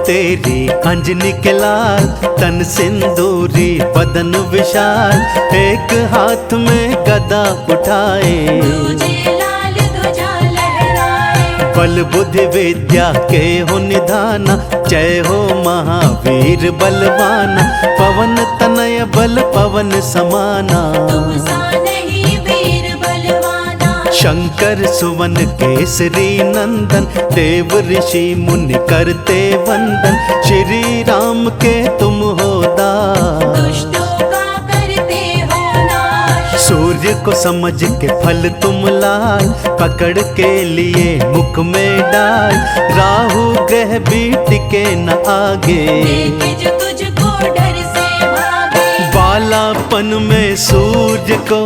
तेरी अंजनी के लाल, तन सिंदूरी बदन विशाल, एक हाथ में गदा उठाए, दूजे लाल ध्वजा लहराए। बल बुद्धि विद्या के हो निधाना, जय हो महावीर बलवाना, पवन तनय बल पवन समाना, तुम सा नहीं वीर बलवाना। शंकर सुवन केसरी नंदन, देव ऋषि मुनि करते वंदन, श्री राम के तुम हो दास, दुष्टों का करते हो नाश। सूर्य को समझ के फल तुम लाल, पकड़ के लिए मुख में डाल, राहु ग्रह भी टिके न आगे, देखे जो तुझको डर से भागे। बालापन में सूर्य को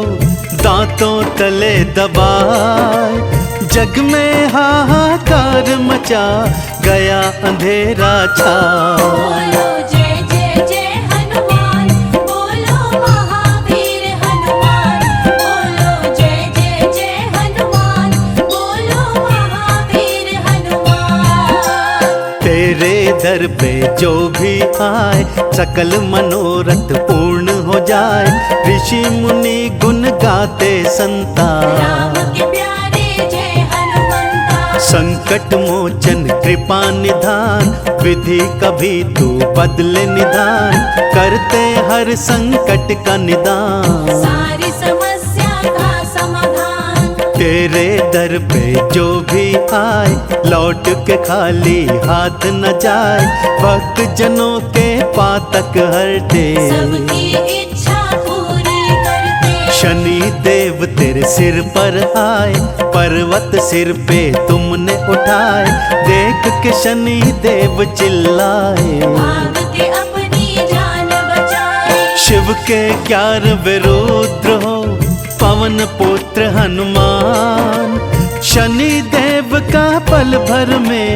दांतों तले दबाए, जग में हाहाकार मचा गया अंधेरा छा। बोलो जय जय जय हनुमान, बोलो महावीर हनुमान, बोलो जय जय जय हनुमान, बोलो महावीर हनुमान। तेरे दर पे जो भी आए, सकल मनोरथ पूर्ण हो जाए, ऋषि मुनि गुण गाते संता, राम के प्यारे जय हनुमंता। संकट मोचन कृपा निधान, विधि कभी तू बदले निधान, करते हर संकट का निदान, सारी समस्या का समाधान। तेरे दर पे जो भी आए, लौट के खाली हाथ न जाए, भक्त जनों के पातक हरते, सबकी इच्छा पूरी करते। शनि देव तेरे सिर पर आए, पर्वत सिर पे तुमने उठाए, देख के शनि देव चिल्लाए, भाग के अपनी जान बचाए। शिव के 11 रुद्र हो, पवन पुत्र हनुमान, शनि देव का पल भर में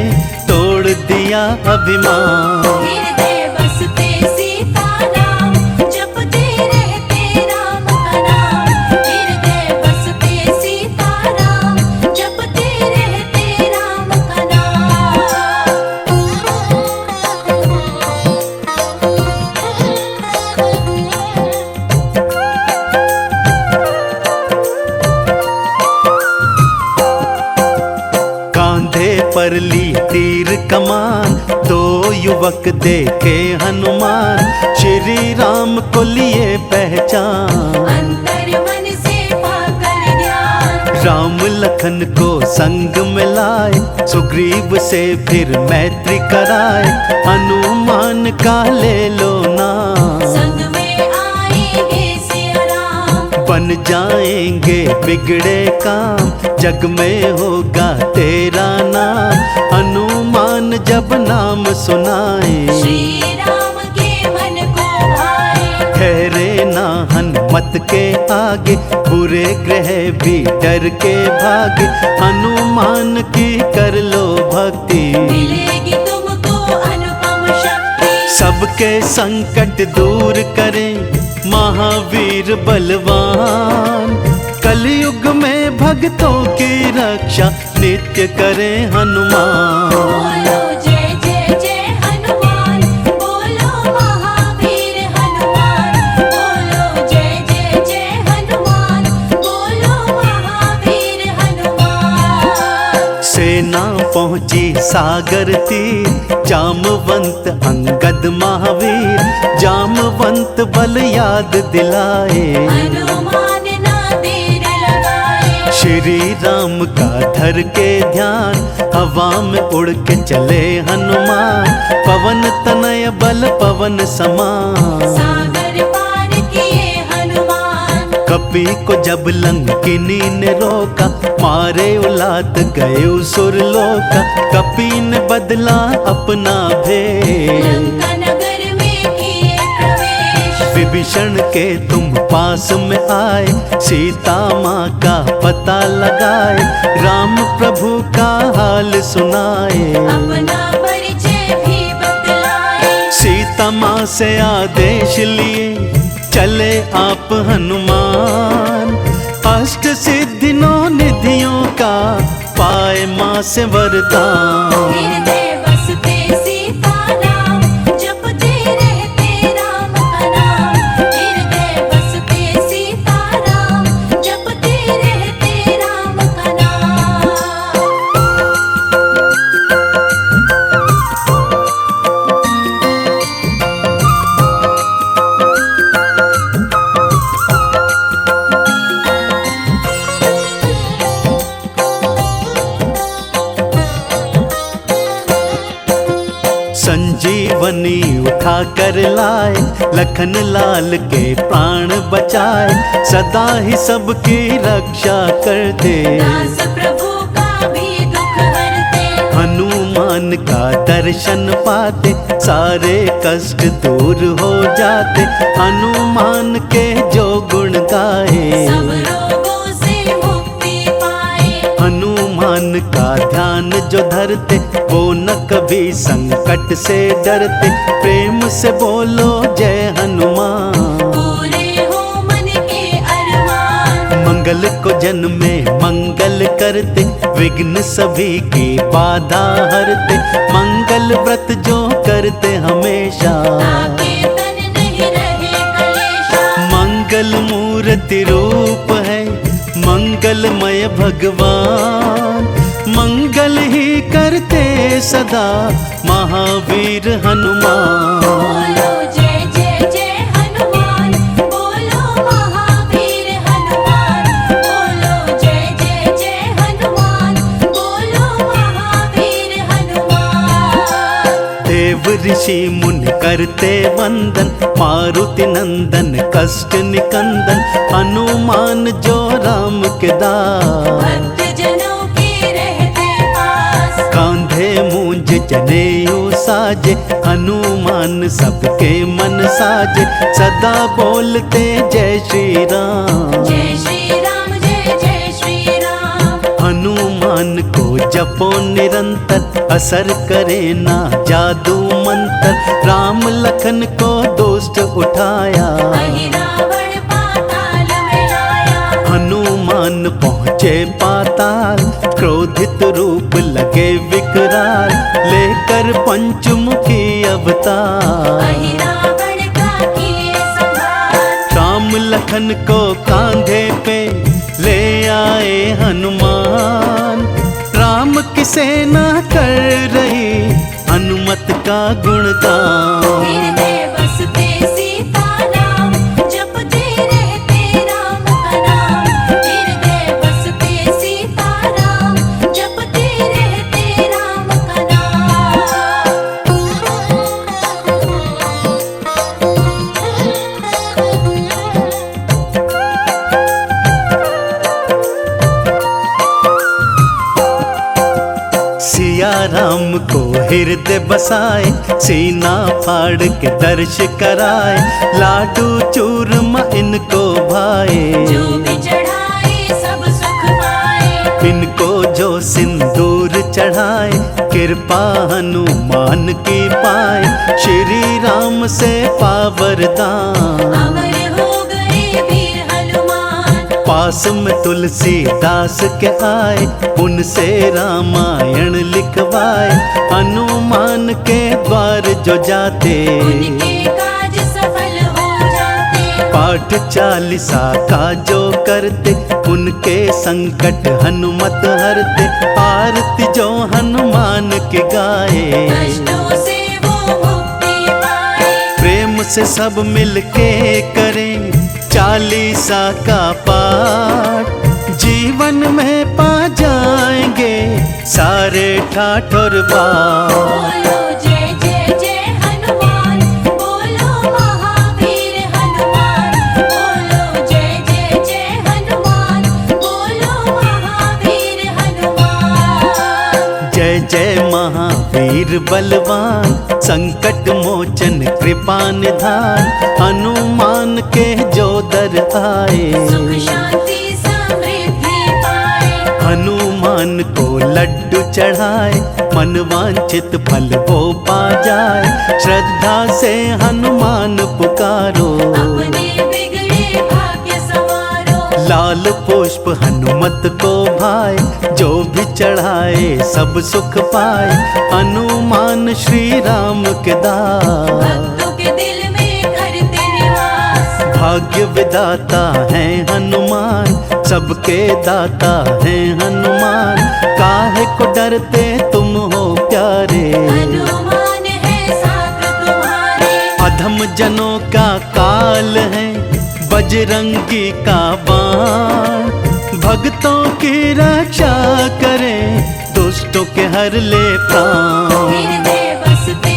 तोड़ दिया अभिमान। हृदय बसते सीताराम, जपते रहते राम का नाम। हृदय बसते सीताराम, जपते रहते राम का नाम। कांधे पर ली तीर कमान, दो युवक देखे हनुमान, श्री राम को लिए पहचान, अंतर मन से पाकर ज्ञान। राम लखन को संग में लाए, सुग्रीव से फिर मैत्री कराए, हनुमान का ले लो नाम, संग में आएंगे सिया राम। बन जाएंगे बिगड़े काम, जग में होगा तेरा नाम, हनुमान जब नाम सुनाए, श्री राम के मन को भाए। ठहरे ना हनुमत के आगे, बुरे ग्रह भी डर के भागे, हनुमान की कर लो भक्ति, मिलेगी तुमको अनुपम शक्ति। सबके संकट दूर करें महावीर बलवान, कलयुग में भक्तों की रक्षा नित्य करें हनुमान। बोलो जय जय जय हनुमान, बोलो महावीर हनुमान, बोलो जय जय जय हनुमान, बोलो महावीर हनुमान। सेना पहुंची सागर तीर, जामवंत अंगद महावीर, जामवंत बल याद दिलाए, हनुमान ना देर लगाए। श्री राम का धर के ध्यान, हवा में उड़ के चले हनुमान, पवन तनय बल पवन समान, सागर पार किए हनुमान। कपि को जब लंकिनी ने रोका, मारे उलात गए सुर लोका, कपि ने बदला अपना भेष, लंका नगर में किए प्रवेश। विभीषण के तुम पास में आए, सीता माँ का पता लगाए, राम प्रभु का हाल सुनाए, अपना परिचय भी बतलाए। सीता माँ से आदेश लिए चले आप हनुमान, अष्ट सिद्धि नौ निधियों का पाए माँ से वरदान। हृदय बसते सीताराम, संजीवनी उठा कर लाए, लखन लाल के प्राण बचाए, सदा ही सबकी रक्षा करते। दास प्रभु का भी दुख हरते, हनुमान का दर्शन पाते, सारे कष्ट दूर हो जाते। हनुमान के जो गुण गाए, सब रोगों से मुक्ति पाए। हनुमान का ध्यान जो धरते, वो न कभी संकट से डरते। प्रेम से बोलो जय हनुमान, पूरे हो मन के अरमान। मंगल को जन में मंगल करते, विघ्न सभी की बाधा हरते। मंगल व्रत जो करते हमेशा, ताके तन नहीं रहे कलेशा। मंगल मूर्ति रूप है मंगलमय भगवान। मंगल ही करते सदा महावीर हनुमान। बोलो जय जय जय हनुमान, बोलो महावीर हनुमान। बोलो जय जय जय हनुमान, बोलो महावीर हनुमान। देव ऋषि मुनि करते वंदन, मारुति नंदन कष्ट निकंदन। हनुमान जो राम के दास, भक्त जनों के रहते पास। कांधे मूंज जनेऊ साजे, हनुमान सबके मन साजे। सदा बोलते जय श्री राम, जय श्री राम, जय जय श्री राम। हनुमान को जपो निरंतर, असर करे ना जादू मंत्र। राम लखन को दुष्ट उठाया, वही रावण पाताल में लाया। हनुमान पहुँचे पाताल, क्रोधित रूप लगे विकराल। लेकर पंचमुखी अवतार, वही रावण का किए संहार। राम लखन को कांधे पे ले आए हनुमान। राम की सेना कर रही हनुमत का गुणगान। हृदय बसते सीता नाम, जपते रहते राम का नाम। हृदय बसते सीता नाम, जपते रहते राम का नाम। सिया राम को हृदय बसाए, सीना फाड़ के दर्श कराए। लाडू चूरमा इनको भाए, जो भी चढ़ाए सब सुख पाए। इनको जो सिंदूर चढ़ाए, कृपा हनुमान की पाए। श्री राम से पावरदान, अमर हो गए वीर हनुमान। पास में तुलसीदास के आए, उनसे रामायण लिखवाए। हनुमान के द्वार जो जाते, उनके काज सफल हो जाते। पाठ चालीसा का जो करते, उनके संकट हनुमत हरते। आरती जो हनुमान के गाए, कष्टों से वो मुक्ति पाए। प्रेम से सब मिलके करें चालीसा का पाठ। जीवन में पा जाएंगे सारे ठाठ और बाट। बोलो जय जय जय हनुमान, बोलो महावीर हनुमान। बोलो जय जय जय हनुमान, बोलो महावीर हनुमान। जय जय महावीर बलवान, संकट मोचन कृपा निधान। हनुमान के जो दर आए, सुख शांति समृद्धि पाए। हनुमान को लड्डू चढ़ाए। मन वांछित फल वो पा जाए। श्रद्धा से हनुमान पुकारो, अपने बिगड़े भाग्य संवारो। लाल पुष्प हनुमत को भाए। जो भी चढ़ाए सब सुख पाए। हनुमान श्री राम के दास, भक्तों के दिल में करते निवास। भाग्य विदाता है हनुमान, सबके दाता है हनुमान। काहे को डरते तुम हो प्यारे, हनुमान है साथ तुम्हारे। अधम जनों का काल है बजरंगी का बाण। भक्तों की रक्षा करे, दुष्टों के हर ले प्राण। हृदय बसते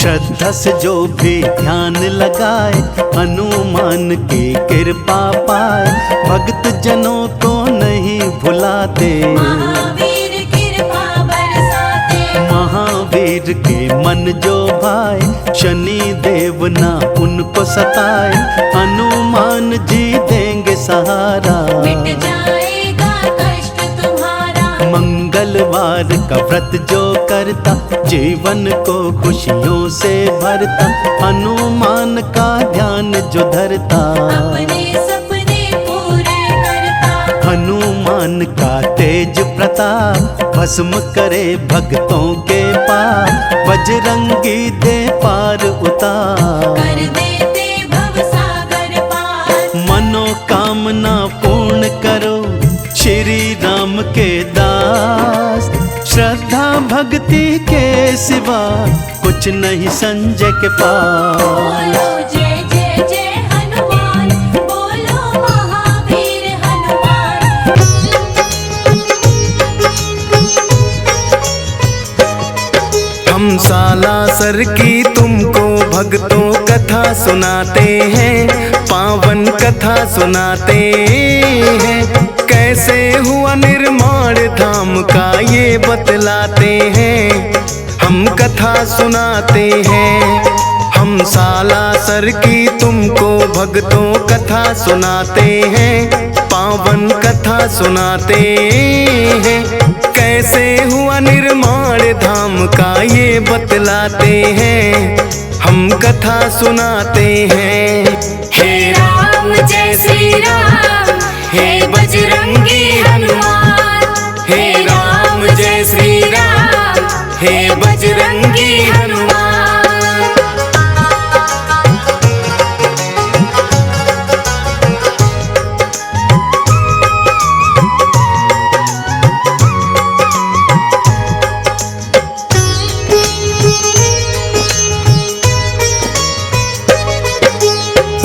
श्रद्धा से जो भी ध्यान लगाए हनुमान की कृपा पाए। भक्त जनों को नहीं भुलाते, महावीर कृपा बरसाते। महावीर के मन जो भाए शनि देव ना उनको सताए। हनुमान जी देंगे सहारा, मिट जाएगा कष्ट तुम्हारा। मंगलवार का व्रत जो करता जीवन को खुशियों से भरता। हनुमान का ध्यान जो धरता अपने सपने पूरे करता। हनुमान का तेज प्रताप भस्म करे भक्तों के पाप। बजरंगी दे पार उतार, कर देते भवसागर पार। मनोकामना पूर्ण करो श्री राम के दास। श्रद्धा भक्ति के सिवा कुछ नहीं संजय के पास। बोलो जय जय जय हनुमान, बोलो महावीर हनुमान। हम सालासर की तुमको भक्तों कथा सुनाते हैं, पावन कथा सुनाते हैं। कैसे हुआ निर्माण धाम का ये बतलाते हैं, हम कथा सुनाते हैं। हम सालासर की तुमको भक्तों कथा सुनाते हैं, पावन कथा सुनाते हैं। कैसे हुआ निर्माण धाम का ये बतलाते हैं, हम कथा सुनाते हैं। हे राम जय श्री राम, हे बजरंगी हनुमान। हे राम जय श्री राम, हे बजरंगी हनुमान।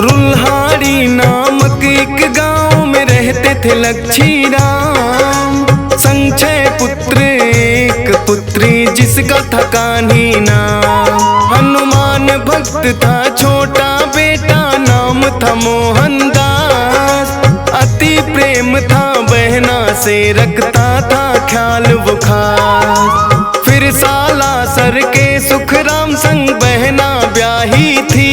रुल्हाड़ी नामक एक गांव में रहते थे लक्ष्मी राम। संक्षय पुत्र एक पुत्री जिसका था कान्ही नाम। हनुमान भक्त था छोटा बेटा नाम था मोहनदास। अति प्रेम था बहना से रखता था ख्याल वो खास। फिर सालासर के सुखराम संग बहना ब्याही थी।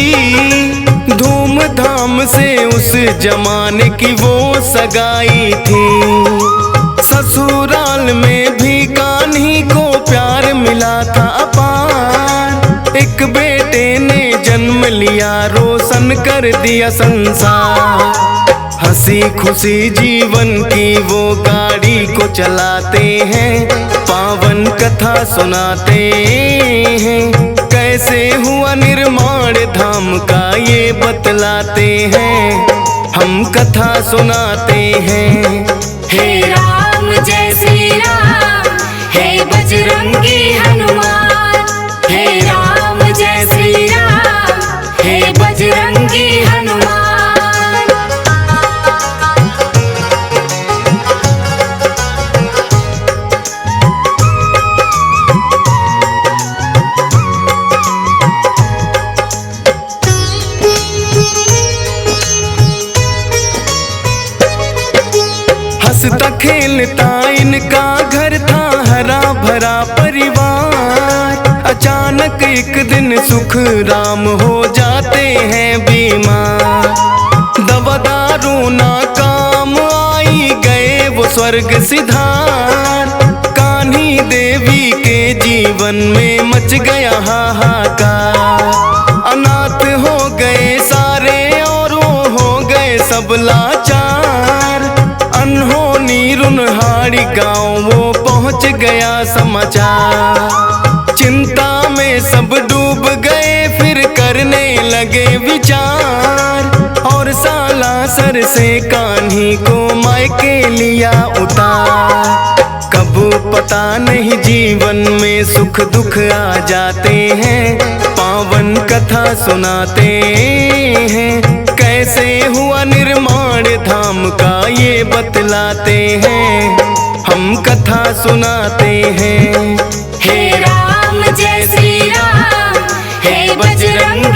धूमधाम से उस जमाने की वो सगाई थी। ससुराल में भी कान्ही को प्यार मिला था अपार। एक बेटे ने जन्म लिया रोशन कर दिया संसार। हंसी खुशी जीवन की वो गाड़ी को चलाते हैं, पावन कथा सुनाते हैं। कैसे हुआ निर्माण धाम का ये बतलाते हैं, हम कथा सुनाते हैं। हे राम जय श्री राम, हे बजरंगी हनुमान। हे राम जय श्री राम, हे बजरंगी हनुमान। हंसता खेलता इनका घर था हरा भरा परिवार। अचानक एक दिन सुख राम हो जाते हैं बीमार। दवा दारू ना काम आई गए वो स्वर्ग सिधार। कान्ही देवी के जीवन में मच गया हाहाकार। अनाथ हो गए सारे और वो हो गए सब लाचार। अनहोनी रुनहाड़ी गाँव वो पहुँच गया समाचार। चिंता में सब डूब गए फिर करने लगे विचार। और सालासर से कान्ही को मायके लिया उतार। कब पता नहीं जीवन में सुख दुख आ जाते हैं, पावन कथा सुनाते हैं। कैसे हुआ निर्माण धाम का ये बतलाते हैं, हम कथा सुनाते हैं। हे राम जय श्री राम, हे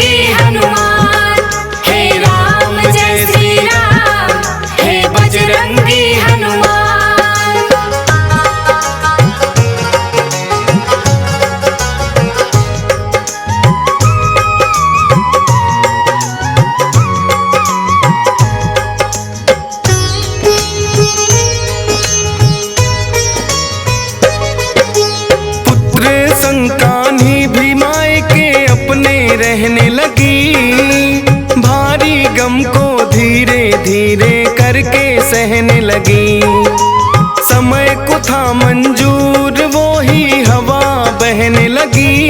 बजरंगी हनुमान। हे राम जय श्री राम, हे बजरंगी हनुमान। संतानी भी माए के अपने रहने लगी, भारी गम को धीरे धीरे करके सहने लगी। समय को था मंजूर वो ही हवा बहने लगी,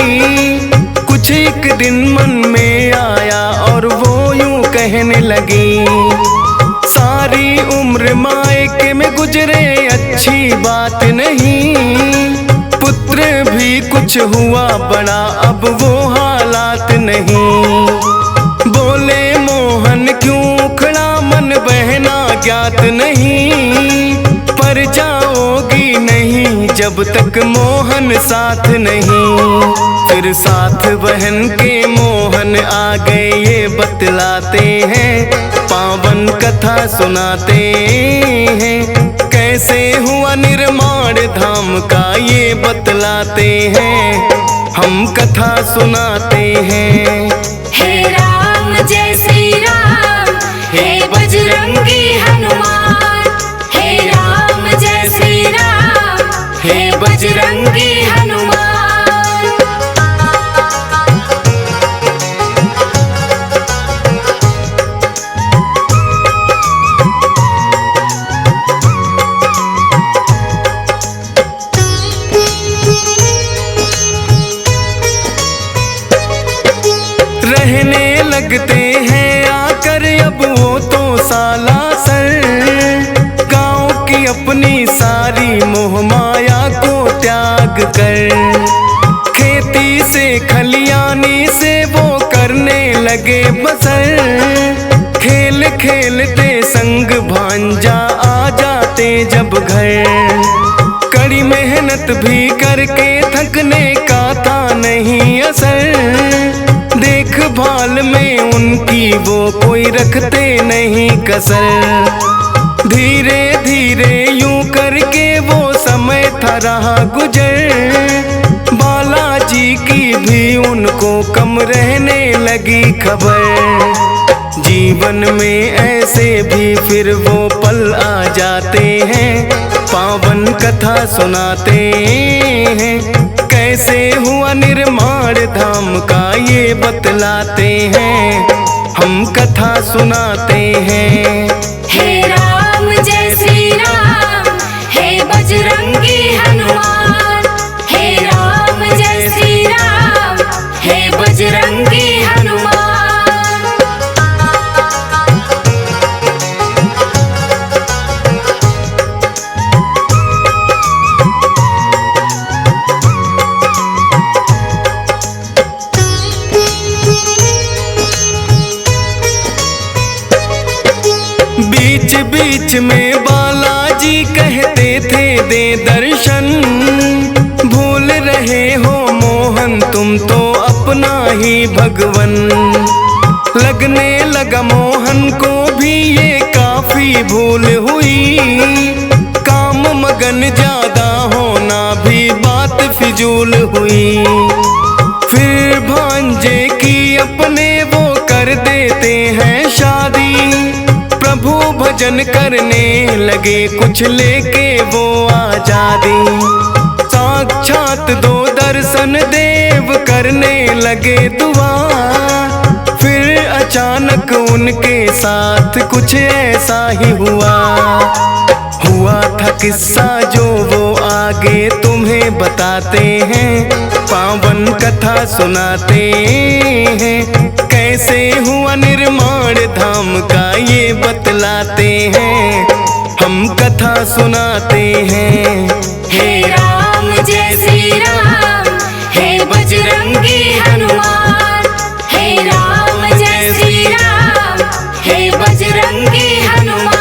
कुछ एक दिन मन में आया और वो यूं कहने लगी, सारी उम्र मायके में गुजरे अच्छी बात नहीं, पुत्र भी कुछ हुआ बड़ा अब वो हालात नहीं। बोले मोहन क्यों खड़ा मन बहना ज्ञात नहीं, पर जाओगी नहीं जब तक मोहन साथ नहीं। फिर साथ बहन के मोहन आ गए ये बतलाते हैं, पावन कथा सुनाते हैं, कैसे हुआ निर्माण धाम का ये बतलाते हैं, हम कथा सुनाते हैं। हे राम जय श्री राम, हे बजरंगी हनुमान। हे राम जय श्री राम, हे बजरंगी हनुमान। रहने लगते हैं आकर अब वो तो सालासर, गाँव की अपनी सारी मोह माया को त्याग कर, खेती से खलियानी से वो करने लगे बसर। खेल खेलते संग भांजा आ जाते जब घर, कड़ी मेहनत भी करके थकने का था नहीं असर, देखभाल में उनकी वो कोई रखते नहीं कसर। धीरे धीरे यूं करके वो समय था रहा गुजर, बालाजी की भी उनको कम रहने लगी खबर। जीवन में ऐसे भी फिर वो पल आ जाते हैं, पावन कथा सुनाते हैं, कैसे हुआ निर्माण धाम का ये बतलाते हैं, हम कथा सुनाते हैं। हे राम जय श्री राम, हे बजरंगी हनुमान। हे राम जय श्री राम, हे बजरंगी हनुमान। बीच बीच में बालाजी कहते थे दे दर्शन, भूल रहे हो मोहन तुम तो अपना ही भगवन। लगने लगा मोहन को भी ये काफी भूल हुई, काम मगन ज्यादा होना भी बात फिजूल हुई। फिर भांजे की अपने वो कर देते हैं शादी, प्रभु भजन करने लगे कुछ लेके वो आजादी। साक्षात दो दर्शन देव करने लगे दुआ, फिर अचानक उनके साथ कुछ ऐसा ही हुआ था किस्सा जो वो आगे तुम्हें बताते हैं, पावन कथा सुनाते हैं, कैसे हुआ निर्माण धाम का ये बतलाते हैं, हम कथा सुनाते हैं। हे राम जय श्री राम, हे बजरंगी हनुमान। हे राम जय श्री राम, हे बजरंगी हनुमान।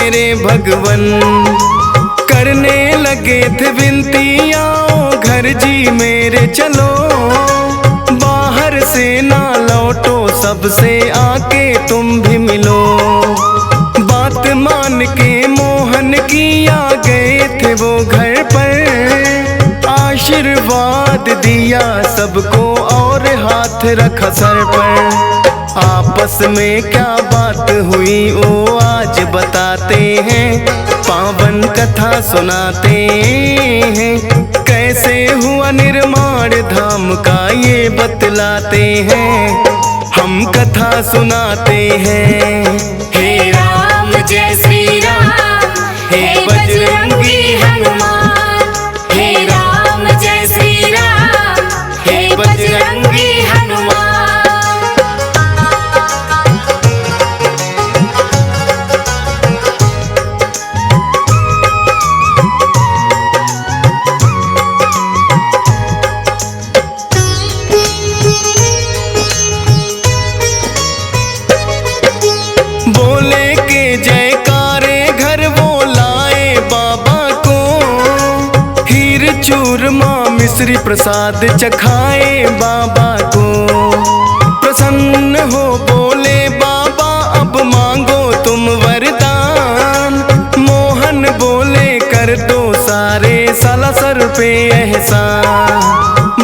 मेरे भगवन। करने लगे थे विनती आओ घर जी मेरे चलो, बाहर से ना लौटो सबसे आके तुम भी मिलो। बात मान के मोहन की आ गए थे वो घर पर, आशीर्वाद दिया सबको और हाथ रखा सर पर। आपस में क्या बात हुई वो आज बताते हैं, पावन कथा सुनाते हैं। कैसे हुआ निर्माण धाम का ये बतलाते हैं, हम कथा सुनाते हैं। हे राम जय श्री राम, हे बजरंगी हनुमान। हे राम जय श्री राम, हे बजरंगी हनुमान। बोले के जयकारे घर वो लाए बाबा को, हीर चूरमा मिश्री प्रसाद चखाए बाबा को। प्रसन्न हो बोले बाबा अब मांगो तुम वरदान, मोहन बोले कर दो सारे सालासर पे एहसान।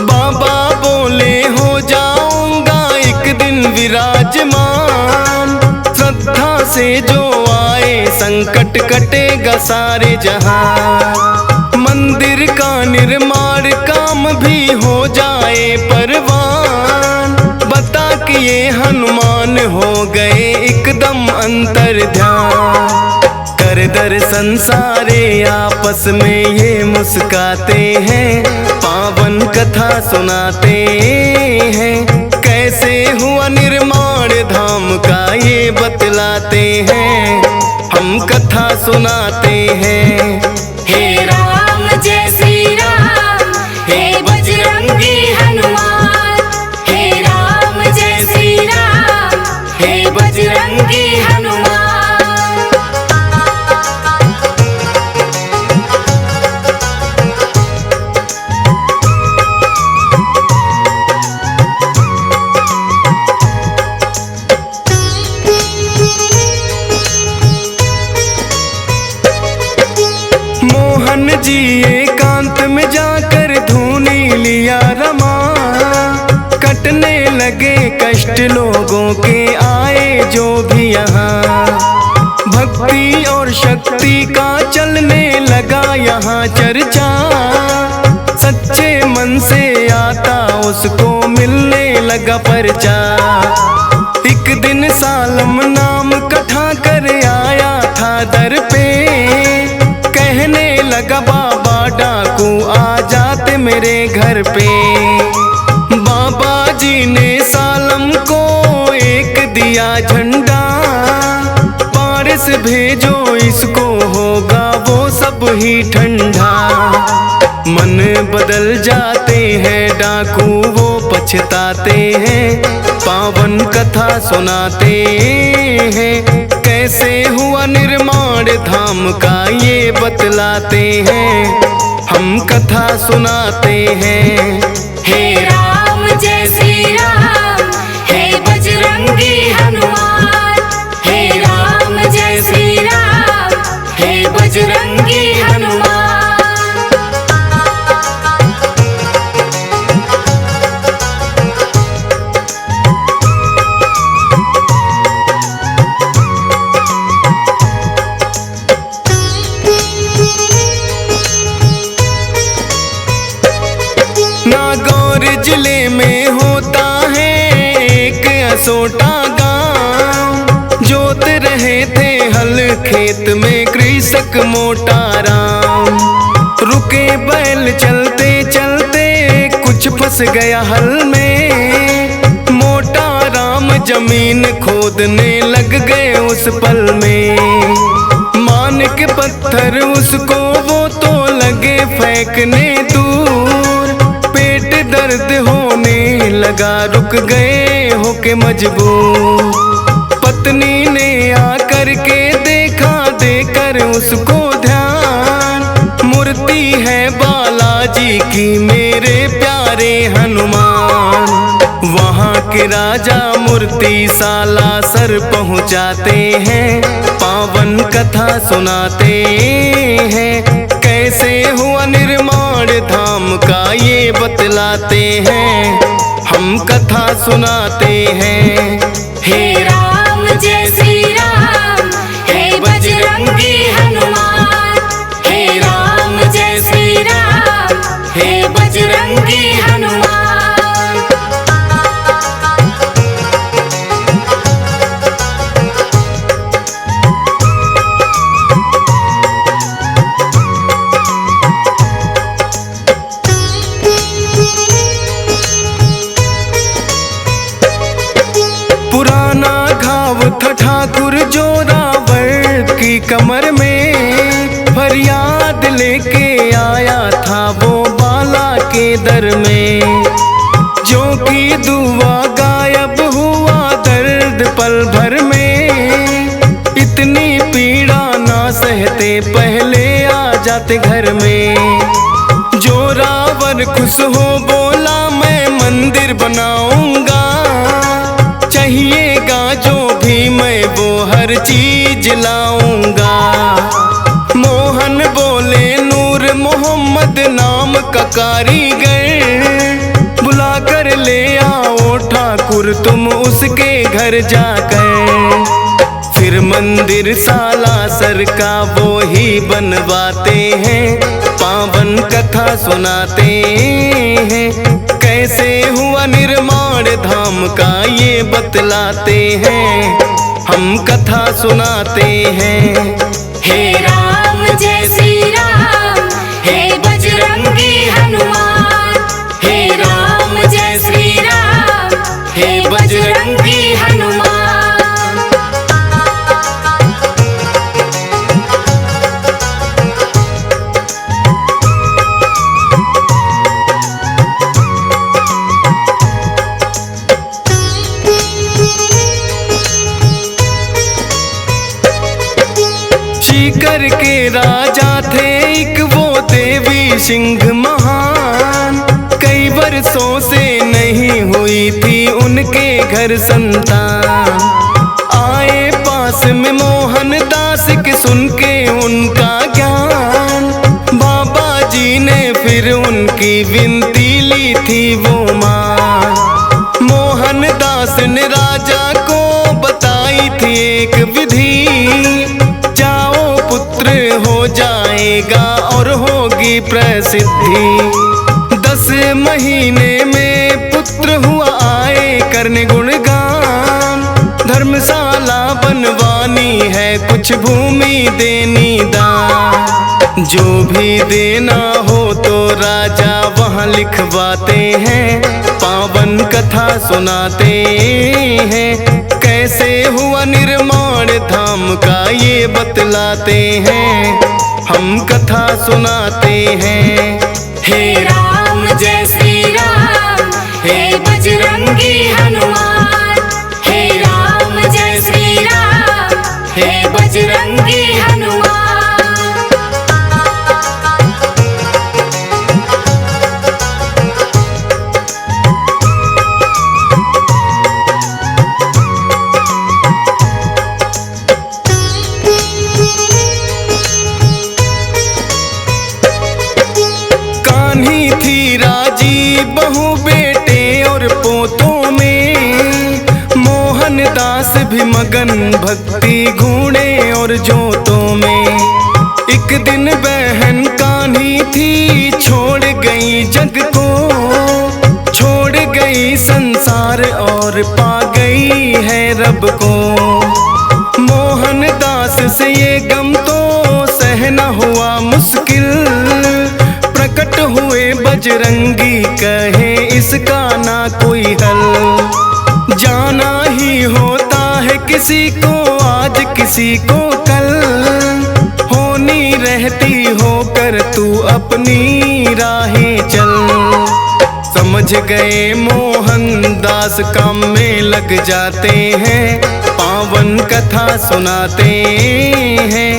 बाबा बोले हो जाऊंगा एक दिन विराजमान, श्रद्धा से जो आए संकट कटेगा सारे जहां। मंदिर का निर्माण काम भी हो जाए परवान, बता कि ये हनुमान हो गए एकदम अंतर ध्यान। कर दर्शन सारे आपस में ये मुस्काते हैं, पावन कथा सुनाते हैं। कैसे हुआ निर्माण धाम का ये बतलाते हैं, हम कथा सुनाते हैं। हे राम जय श्री राम, हे बजरंगी हनुमान। हे राम जय श्री राम, हे बजरंगी हनुमान। मोहन जी एकांत में जाकर धूनी लिया रमा, कटने लगे कष्ट लोगों के आए जो भी यहाँ। भक्ति और शक्ति का चलने लगा यहाँ चर्चा, सच्चे मन से आता उसको मिलने लगा परचा। एक दिन सालम नाम कथा कर आया था दर पे, कहने लगा बाबा डाकू आ जाते मेरे घर पे। बाबा जी ने सालम को एक दिया झंडा, पारस भेजो इसको होगा वो सब ही ठंडा। मन बदल जाते हैं डाकू वो पछताते हैं, पावन कथा सुनाते हैं। कैसे हुआ निर्माण धाम का ये बतलाते हैं, हम कथा सुनाते हैं। हे राम जय श्री राम, हे बजरंगी हनुमान। हे राम जय श्री राम, हे बजरंगी हनुमान। नागौर जिले में होता है एक असोटा गांव, जोत रहे थे हल खेत में कृषक मोटा राम। रुके बैल चलते चलते कुछ फंस गया हल में, मोटा राम जमीन खोदने लग गए उस पल में। मान के पत्थर उसको वो तो लगे फेंकने दूर, पेट दर्द होने लगा रुक गए होके मजबूर। पत्नी ने आकर के देखा की मेरे प्यारे हनुमान। वहाँ के राजा मूर्ति साला सर पहुँचाते हैं, पावन कथा सुनाते हैं। कैसे हुआ निर्माण धाम का ये बतलाते हैं, हम कथा सुनाते हैं। हे राम जय श्री राम, हे बजरंगी हनुमान। हे राम जय श्री राम, हे बजरंगी हनुमान। पुराना घाव था ठाकुर जोरावर की कमर में, फरियाद लेके आया था वो बाला के दर में। जो की दुआ गायब हुआ दर्द पल भर में, इतनी पीड़ा ना सहते पहले आ जाते घर में। जोरावर खुश हो बोला मैं मंदिर बनाऊंगा, चाहिएगा जो भी मैं वो हर चीज लाऊंगा। मोहन बोले नूर मोहम्मद नाम का कारीगर, बुला कर ले आओ ठाकुर तुम उसके घर जाकर। फिर मंदिर सालासर का वो ही बनवाते हैं, पावन कथा सुनाते हैं। कैसे हुआ निर्माण धाम का ये बतलाते हैं, हम कथा सुनाते हैं। हे राम जय श्री राम, हे बजरंगी हनुमान। हे राम जय श्री राम, हे बजरंगी हनुमान। सीकर के राजा थे एक वो देवी सिंह महान, कई वर्षों से नहीं हुई थी उनके घर संतान। आए पास में मोहन दास के सुन के उनका ज्ञान, बाबा जी ने फिर उनकी विनती ली थी वो मान। मोहन दास ने राजा को बताई थी एक विधि, हो जाएगा और होगी प्रसिद्धि। 10 महीने में पुत्र हुआ आए करने गुणगान, धर्मशाला बनवानी है कुछ भूमि देनी दान। जो भी देना हो तो राजा वहाँ लिखवाते हैं, पावन कथा सुनाते हैं। कैसे हुआ निर्माण धाम का ये बतलाते हैं, हम कथा सुनाते हैं। हे राम जय श्री राम, हे बजरंगी हनुमान। हे राम जय श्री राम, हे बजरंगी हनुमान। बहू बेटे और पोतों में, मोहन दास भी मगन भक्ति घूणे और जोतों में। एक दिन बहन कान्ही थी छोड़ गई जग को, छोड़ गई संसार और पा गई है रब को। मोहन दास से ये गम तो सहना हुआ मुश्किल, प्रकट हुए बजरंगी कहे इसका ना कोई हल। जाना ही होता है किसी को आज किसी को कल, होनी रहती होकर तू अपनी राहें चल। समझ गए मोहन दास काम में लग जाते हैं, पावन कथा सुनाते हैं।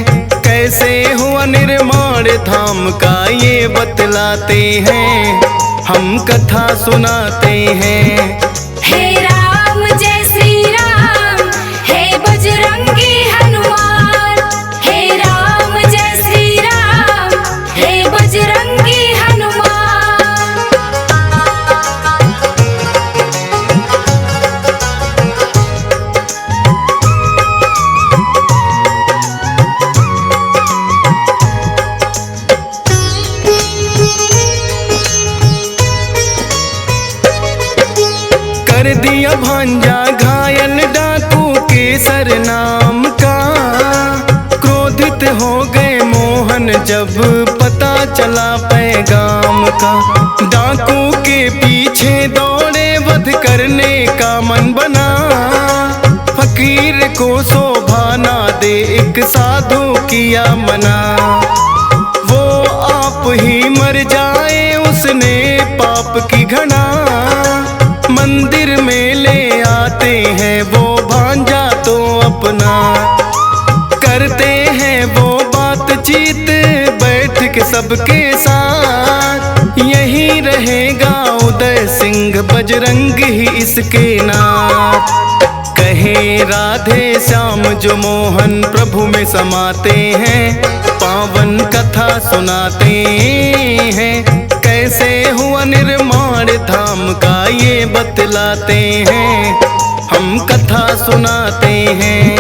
कैसे हुआ निर्माण धाम का ये बतलाते हैं, हम कथा सुनाते हैं। हे राम जय श्री राम, हे बजरंगी हनुमान। हे राम जय श्री राम, हे बजरंगी हनुमान। कर दिया भांजा घायल डाकू केसर नाम का, क्रोधित हो गए मोहन जब पता चला पैगाम का। डाकू के पीछे दौड़े वध करने का मन बना, फकीर को शोभा ना दे एक साधु किया मना। वो आप ही मर जाए उसने पाप की घना, मंदिर में ले आते हैं वो भांजा तो अपना। करते हैं वो बातचीत बैठ के सबके साथ, यही रहेगा उदय सिंह बजरंग ही इसके नाथ। कहे राधे श्याम जो मोहन प्रभु में समाते हैं, पावन कथा सुनाते हैं। कैसे हुआ निर्माण धाम का ये बतलाते हैं, हम कथा सुनाते हैं।